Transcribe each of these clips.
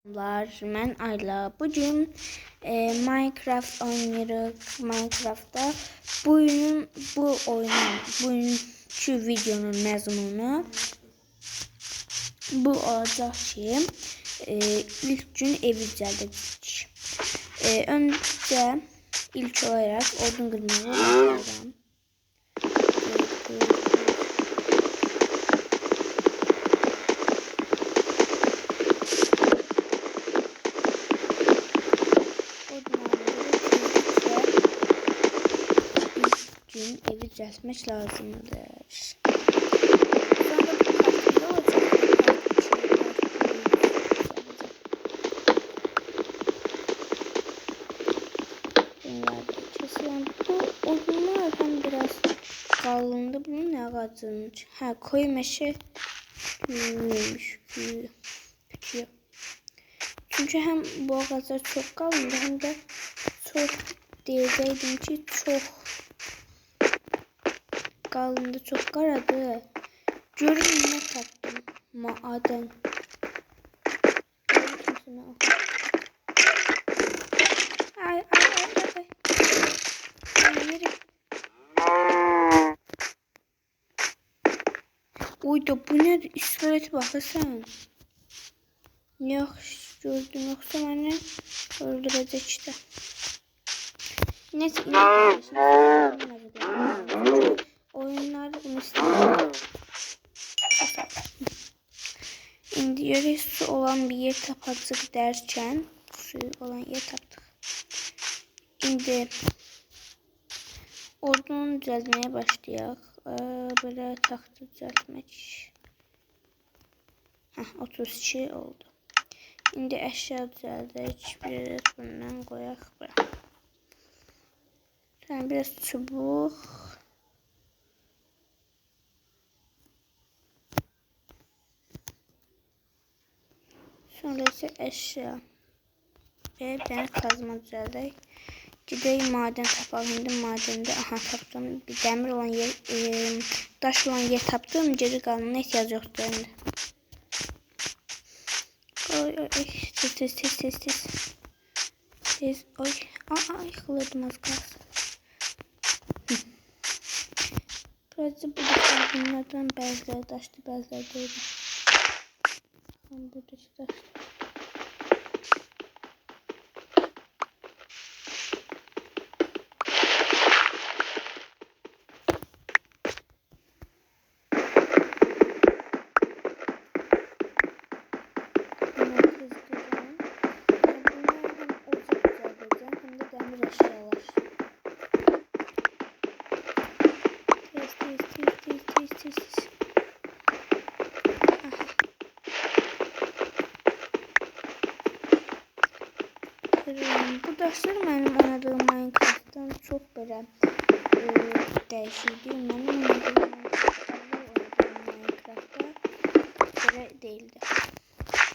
Ben Ayla. Bugün Minecraft oynuyoruz. Minecraft'ta bugünkü videonun məzmunu bu olacak ki ilk gün evi düzelteceğiz. Önce ilk olarak odun kırmaya başlayalım. Evi düzeltmek lazımdır. Sonra bu kartında olacak. Bunlarda kesilen bu odunlar hem biraz kalındı. Bunun ne ağacının? Ha, koyu meşe büyümüş. Bitiyor. Çünkü hem bu ağaçlar çok kalındı hem de çok diyecektim ki çok kalındı, çok karadı. Görün ne taktım. Maden. Ay. Yürü. Oy da bu ne? İskeleti bakırsan. Yok gördüm, yoksa beni öldürecek işte. Neyse oyunlarda bunu istedim. Şimdi yarısı olan bir yer tapacak derken suyu olan yer taptık. Şimdi ordunu düzeltmeye başlayalım. Böyle tahtı düzeltmek. 32 oldu. Şimdi eşya düzeldik. Biraz bundan koyak bura. Yani biraz çubuk. Sonra ise eşya. Ve bir tane kazma düzeldik. Gidelim maden tapalım. Şimdi madende taptım. Bir demir olan yer, taş olan yer taptım. Geri kalanına ihtiyaç yoktu şimdi. Oy. Tez. Oy. Yıkılırdım az kalsın. Burası bunlardan bazıları taştı, bazıları değildi. Burada işte. Bu dersler benim oynadığım Minecraft'tan çok böyle değişikti. Benim oynadığım Minecraft'ta böyle değildi.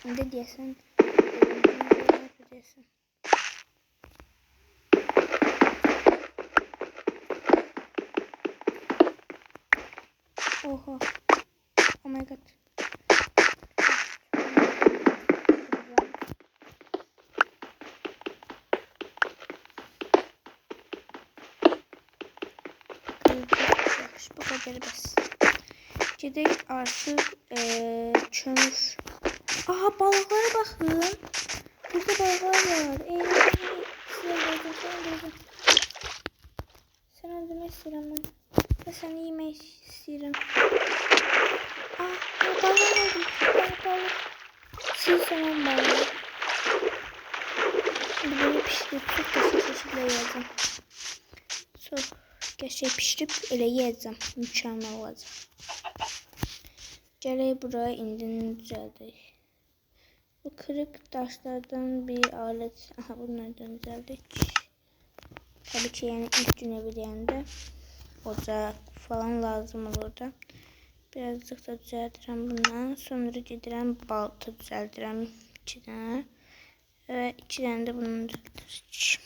Şimdi diyesen yapacaksın. Oha. Oh my god. Bu kadar bas. Gidelim artık kömür. Aha, balıklara bakın. Burada balıklar var. Sen öldürmek istiyorum ben. Ve seni yemek istiyorum. Balık oldu. Balık. Siz zaman balık. Şimdi böyle pişirip çok da şekilde yiyeceğim. Çok pişirip ele yiyeceğim. Mükemmel olacak. Geley buraya indiğini düzeldik. Bu kırık taşlardan bir alet. Aha, bunlardan düzeldik. Tabii ki yani ilk gün evi diyende ocak falan lazım olurdu. Birazcık da düzeltirəm bundan. Sonra gidirəm balta düzeltirəm 2 tane. Ve 2 tane de bunu düzeltirik.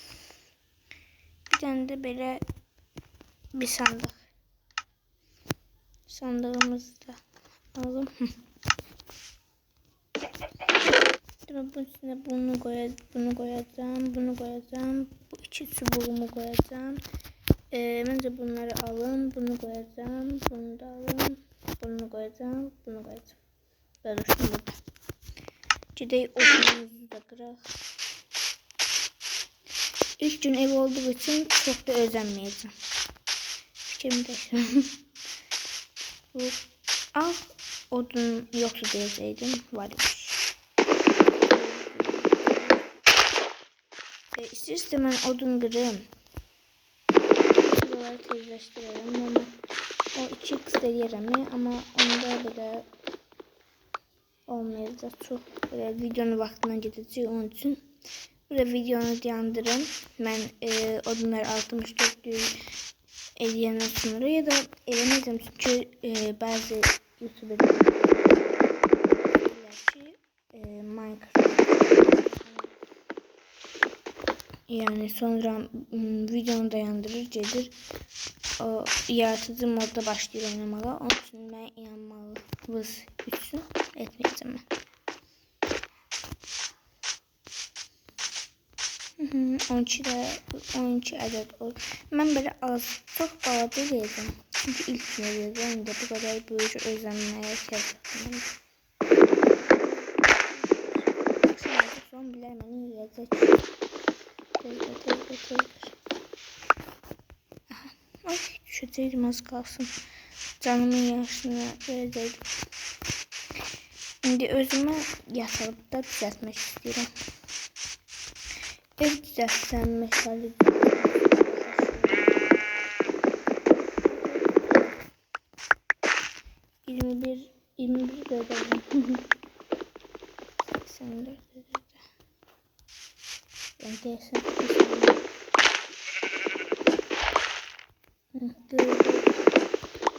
Bir tane de böyle bir sandık. Sandığımızı da alalım. Bunun üstüne bunu koyacağım, bunu koyacağım. Bu iki çubuğumu koyacağım. Bence bunları alın, bunu koyacağım, bunu da alın, bunu koyacağım, bunu koyacağım. Böyle şunu da. Ciddi odunumuzu da kırak. İlk gün ev olduğu için çok da özenmeyeceğim. Fikrimi değiştirdim. Bu odun yoktu diyeceydim, varmış. İstersen ben odun kırayım. Buraları tezleştirelim ama o 2x yerim ama onda böyle olmayacak. Çok böyle videonun vaktinden gidecek onun için. Burada videonu dayandırın. Ben odunları 64'lü eləyəndən sonra ya da eləməyəcəm çünki bazı YouTuber'lar ki Minecraft yani sonra videonu dayandırır gelir o yaratıcı modda başlayır oynamağa. Onun için ben inanmalıyız üçün etmeyeceğim ben. 12 adet olur. Ben böyle az çok balaca diyeceğim. Çünkü ilk gün diyeceğim de bu kadar büyük özenmeye çalışıyorum. Son bilir beni yiyecek. Tezgah. Ay düşeceğim az kalsın. Canımın yarısını verecektim. Şimdi özümü yatağımda düzeltmek istiyorum. Ev düzeltsem mesela 21 görelim. 84 ben değilsem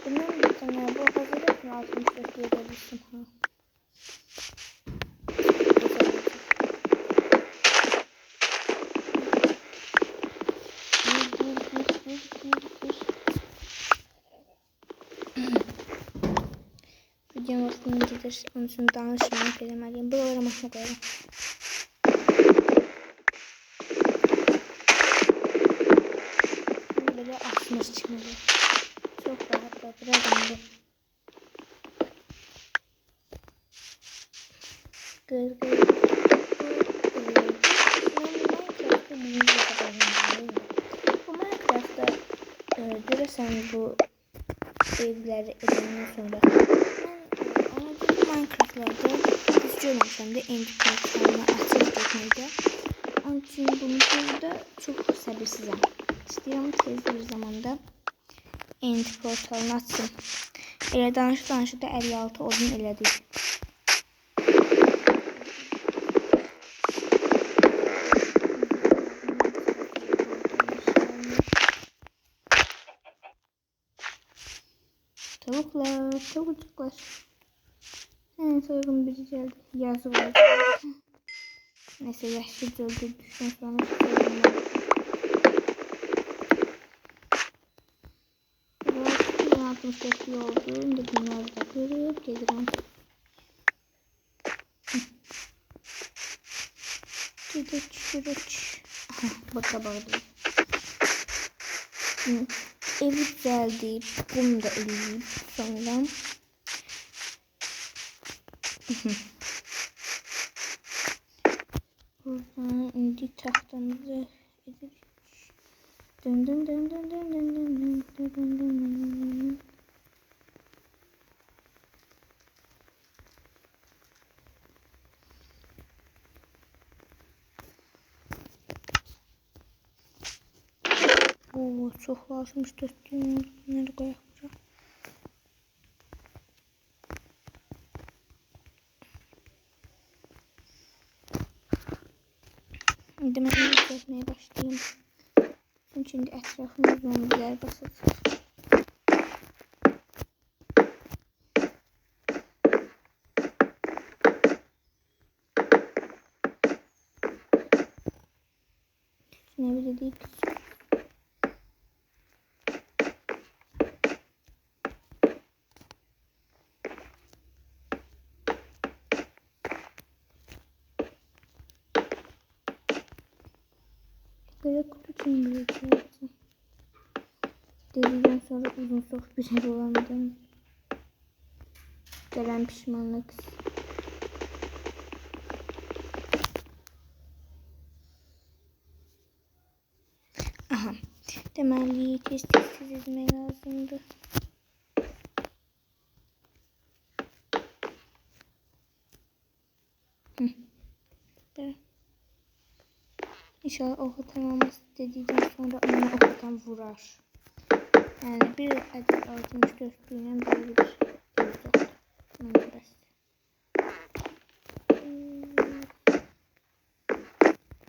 bunun bir tane bu hazır etme 64 görebilsin ha. Videonun vaktini gelir. Onun için danışmamak eləməliyim. Buralara maşına koyalım. Böyle asmış çıkmalı. Çok rahatladı. Rahatladı. Gır. Bu Minecraft'ta görürsen bu evleri edenden sonra Minecraft'larda biz görmüşəm də end portalını açıb getməkdə. Onun için bunu burada çok səbirsizəm. İstəyirəm tez bir zamanda end portalını açsın. Elə danışdı da 56 odun elədik. Tavuklar. Soygun biri geldi. Yazı var. Neyse yaşlıca öldürdükten sonra biraz 64 oldu. Şimdi bunları da kırıp gelirim. Gideç. Bakalım. Evi düzeldi. Bunu da eleyip sonra buradan indi tahtamızı edelim. Dön. Oo, çok lazımmış dostum. Bunları koyalım. Şimdi ben yükseltmeye başlayayım. Çünkü şimdi etrafımda zombiler basacak. Ne bileyim. Böyle kutu için büyütüyorsun. Dedikten sonra uzun soğuk bir şey dolandım. Gelen pişmanlık. Aha. Deməli tez ezmək lazımdır. Böyle. İnşallah oku tamamlaması dedikten sonra onu okudan vurar. Yani bir adet 64 günden böyle bir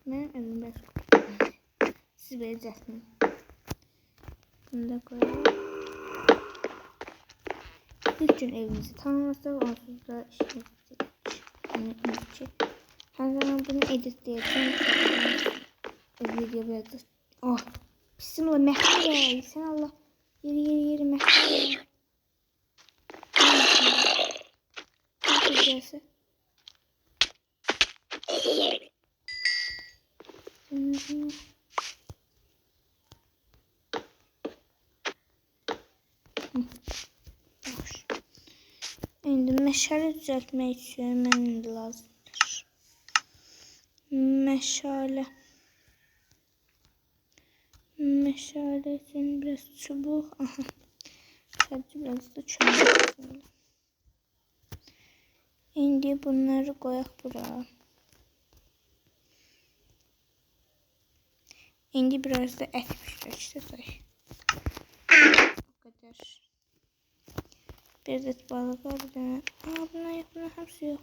ben evim biraz siz vereceksiniz. Bunu da koyalım. İlk gün evimizi tamamlasak onsuz da işimiz bitecek. Her zaman bunu editleyeceğim. Video biraz da... Oh! Bismillah mehter. Sen Allah. Yeri mehter. Ne güzelse. Şimdi meşale düzeltmek istiyorum. Benim de lazımdır. Meşale. Meşale için biraz çubuk. Aha. Sadece biraz da çubuk. Şimdi bunları koyak buraya. Şimdi biraz da et pişireceğiz. O kadar. Bir adet balık var bir tane. Bunlar yok, bunlar hepsi yok.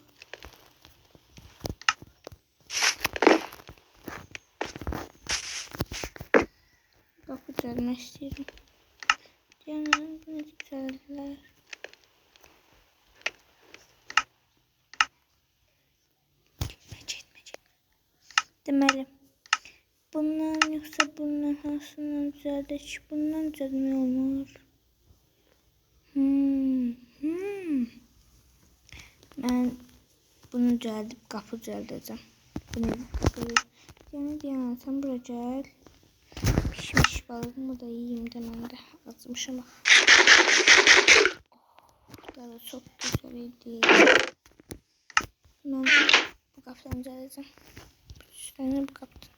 Kapı çalmak istiyorum. Canım ne güzeller. Gitmeyecek. Deməli. Bundan yoksa bundan hansından düzeldik? Bundan düzeltme olmaz. Ben bunu düzeltip kapı düzelteceğim. Bunu yani sen buraya gel. Pişmiş balığımı da yiyeyim demem de azmış ama. Daha da çok güzeldi. Ben bu kaptan düzelteceğim. Üstlerine bu kaptan.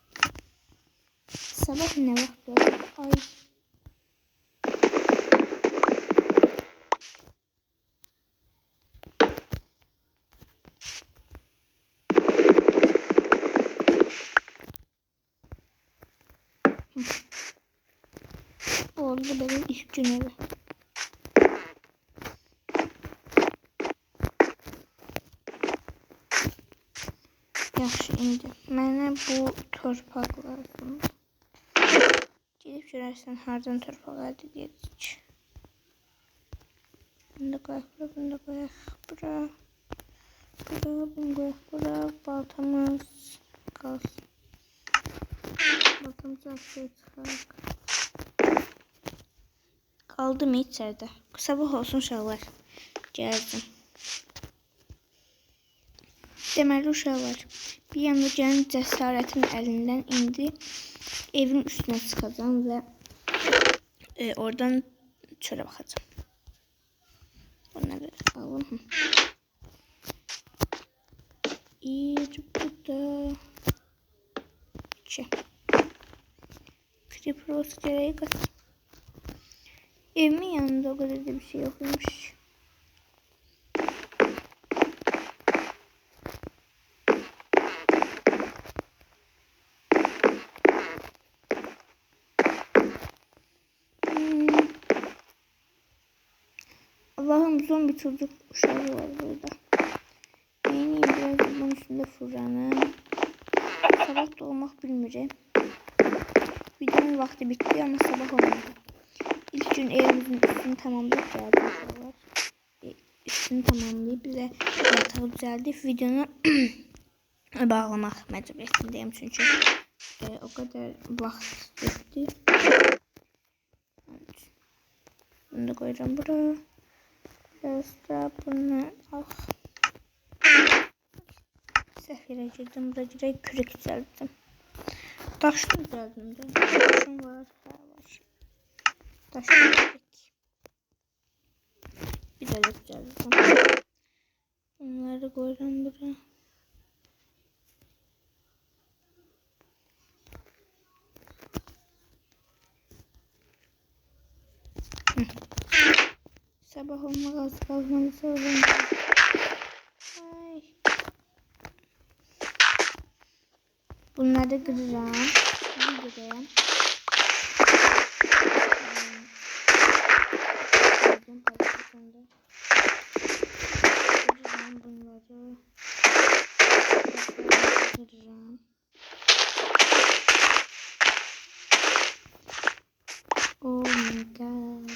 Sabah ne vakit oldu? Ay. Oldu benim ilk gün evi. Yaxşı indi. Mənə bu torpaq lazım. Gedib görərsən hardan torpaq əldə edirik. Bunu da qoyaq bura, bunu da qoyaq bura. Bunu qoyaq bura. Baltamız qalsın. Baltamızı açıya çıxaraq. Qaldı mı içəridə? Sabah olsun uşaqlar. Gəldim. Deməli uşaqlar. Bir yanda gəlin cəsarətin əlindən indi evin üstünə çıxacağım və oradan çölə baxacağım. Bunları alalım. Bu da 2. Creeper olsa gerek kaç. Evimin yanında o kadar da bir şey yokmuş. Allah'ım zombi çocuk uşağı var burada. Benim biraz bunun üstünde fırlanım. Sabah doğmak bilmirəm. Videonun vakti bitti ama sabah olmadı. İlk gün evimizin üstünü tamamlayıp geldik uşaqlar. Üstünü tamamlayıp bize yatağı düzeltip videonu bağlamaq məcburiyyətindəyim çünkü o kadar vaxt getdi. Evet. Bunu da koyacağım buraya. Biraz da bunu səhv yerə girdim. Burada girək kürək düzəltdim. Daşını düzeldim de. Daşım var. Ha, var. Daşını düzeldik. Bir de düzeldim. Bunları koyalım buraya. Sabah olmak az kalmalı sorun. Ay. Bunları kıracağım. Bir kırayım. Kıracağım bunları. Kıracağım. Oh my god.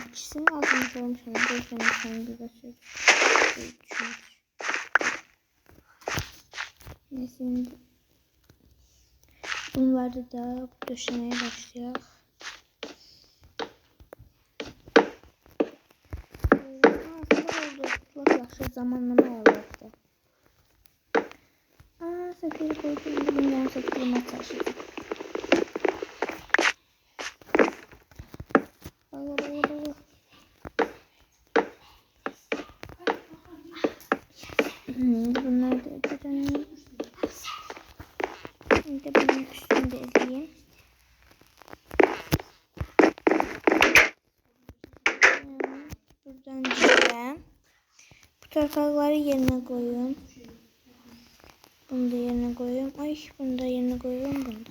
İkisinin altını koymuş. Gözlemişim bir basıyor. Şimdi bunları da döşemeye başlayalım. Çok yaxşı zamanlama ayarladı. Seferi koydum. Bugün yarın seferime çalışacağım. Bunları da yapacağım. Şimdi bunun üstünü de ezeyim. Buradan dizeceğim. Bu torpakları yerine koyuyorum. Bunu da yerine koyuyorum. Ay, bunu da yerine koyuyorum. Bunu da.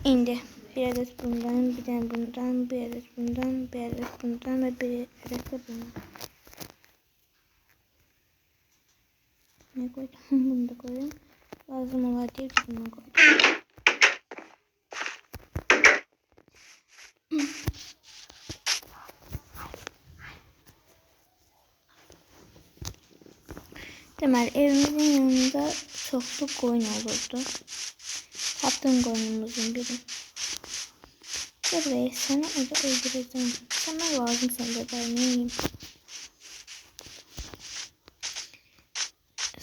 Şimdi bir adet bundan, bir tane bundan, bir adet bundan, bir adet bundan ve bir adet de bundan. Ne koydum? Bunu da koyuyorum. Lazım olan diye bunu koydum. Temel evimizin yanında çoklu koyun olurdu. Kaptığım koyunumuzun biri. Gel buraya, sana orada öldüreceğim. Sana lazım, sen de dayanayım.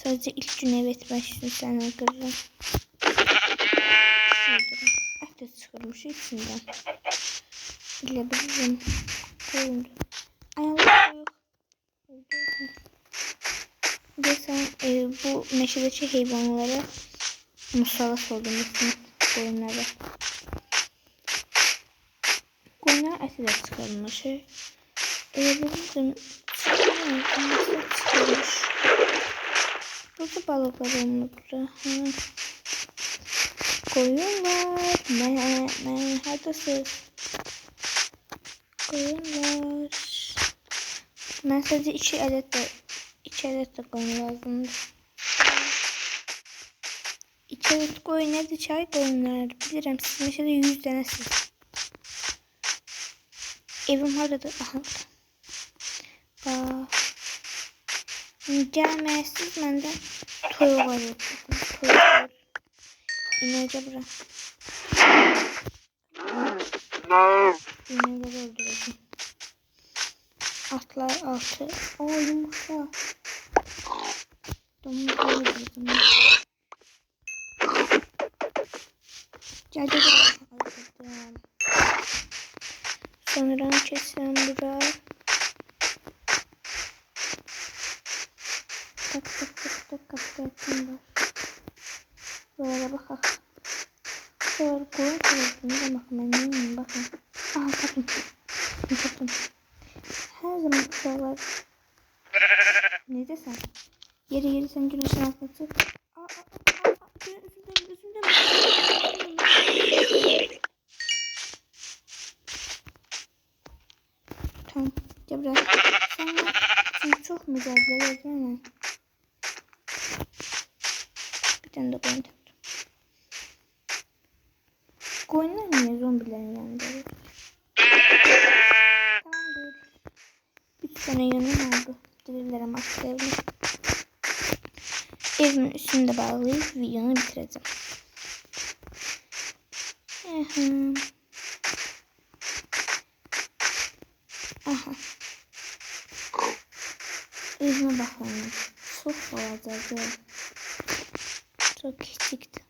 Sadece ilk gün evet başlıyor, sen öldüreceğim. Öldürün. Et de çıkarmış içinden. Bilebilirim. Koyundu. Ayağım yok. Öldürdüm. Bir sen bu meşedeki hayvanlara musallat oldum için koyunlara. Koyunlar eti de çıkarılmış. Bizim çıkarılmış. Burada balıklar olmadı. Koyunlar. Ben haklısın. Koyunlar. Ben sadece iki adet de koyun lazımdı. İki adet koyun evde çay koyunlar. Bilirim siz mesela 100 tanesiniz. Evim harada. Aha. Gelmezsiz benden toyu var. Toyu var. İnece bırak. İneleri öldüreceğim. Atlar altı. O yumurta. Domuzları öldürdüm. Gel. Öldürdüm. Sanırım kesin burada. Tak kapatım var. Böyle bakalım. Şöyle koyun koyduğunda bakın ben neyim bakın. Aha kapatım. Her zaman kuşalar. Ne desen? Yeri sen güneşin altına çık. Üzümden. Tamam. Cebra. Sen çok mücadele edemem. Bir tane de koyun taktım. Koyunlar niye zombilerin yanında? Tamamdır. 3 tane yönüm oldu. Dirilere maske evli. Evimin üstünde bağlayıp videonu bitireceğim. Aha. Evime bakın. Çok fazladı. Çok küçüktü.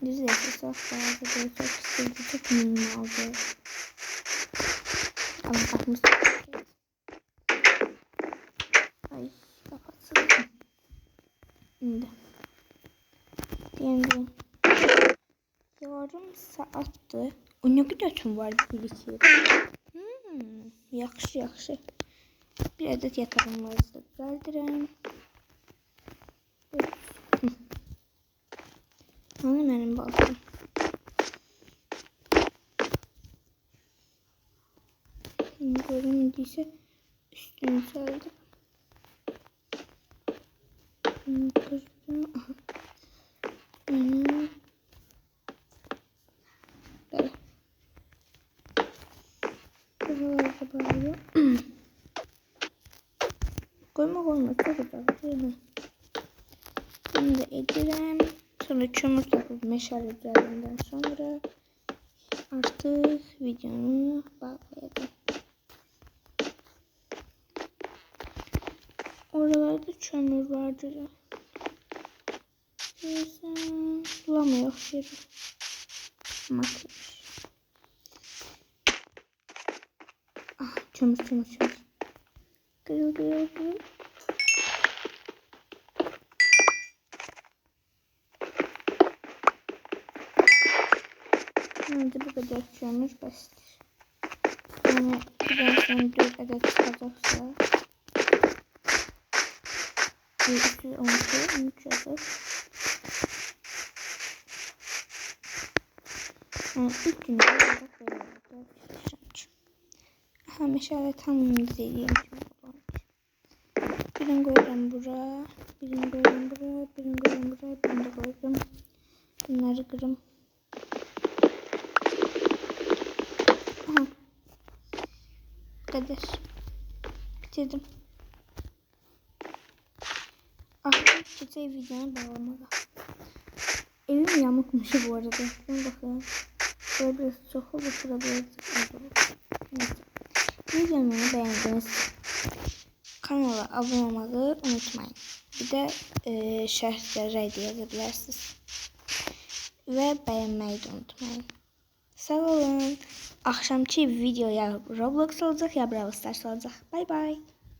Düzeyse çok fazladı. Çok küçüktü. Çok minimaldı. Ama bakmışsın. Ay kapatsın. Şimdi. Diyelim. Yarım saatte. O ne kadar tüm var birikir. Yaxşı yaxşı. Bir adet yatağımızı da düzeldirəm. Hani benim balkon? Görünmediyse üstünü saldım. Kızdım. Böyle. Buralarda bağlıyor. Koymak olmaz. Çok güzel değil mi? Bunu da edirəm. Sonra çömür takıp meşale üzerinden sonra artık videomu bağlayacağım. Oralarda çömür vardır. Bulamıyor yeri. Makyaj. Ah, çömür. Kırıl. Şimdi bu kadar çömür basittir. Yani birazdan 4 adet çıkacaksa 3 adet. Yani ilk günde olarak böyle olacak. Aha meşale tam dediğim gibi olacak. Birini koyacağım buraya. Birini koyacağım buraya. Birini de koyacağım. Bunları kırım. Aha. Bu kadar. Bitirdim. Artık çiçeği videoya bağlamalı. Evim yamukmuş bu arada. Şuna bakın. Böyle biraz çok olur. Şurada birazcık az olur. Neyse. Videomu beğendiniz. Kanala abone olmayı unutmayın. Bir de şərhlərə yazabilirsiniz. Ve beğenmeyi de unutmayın. Sağ olun. Akşamki videoya Roblox olacak ya Brawl Stars olacak. Bye bye.